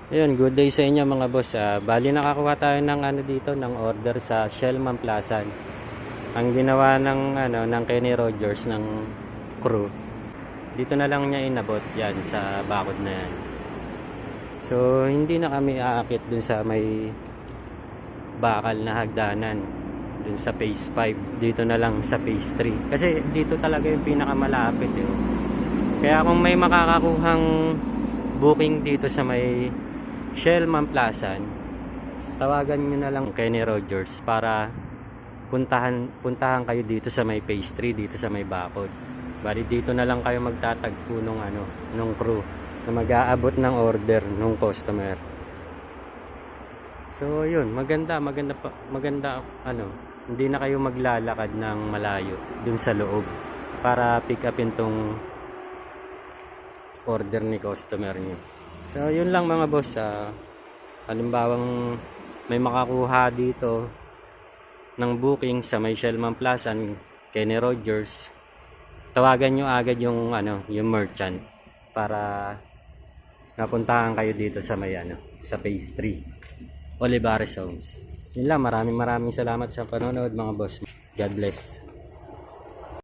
Ayun, good day sa inyo mga boss. Bali nakakuha tayo ng dito ng order sa Shellman Plaza. Ang ginawa ng Kenny Rogers ng crew. Dito na lang niya inabot yan sa bakod na yan. So hindi na kami aakit dun sa may bakal na hagdanan dun sa phase 5. Dito na lang sa phase 3. Kasi dito talaga yung pinakamalapit Kaya kung may makakakuhang booking dito sa may Shellman Plaza, tawagan nyo na lang Kenny Rogers para puntahan kayo dito sa may phase 3, dito sa may bakod. Bali dito na lang kayo magtatagpo nung crew na mag-aabot ng order nung customer. So yun, maganda hindi na kayo maglalakad ng malayo dun sa loob para pick upin tong order ni customer nyo. So yun lang mga boss. Halimbawang may makakuha dito ng booking sa may Shellman Plaza, Kenny Rogers, tawagan nyo agad yung merchant para napuntahan kayo dito sa may sa phase 3 Olivares Homes. Yun lang, maraming salamat sa panonood mga boss. God bless.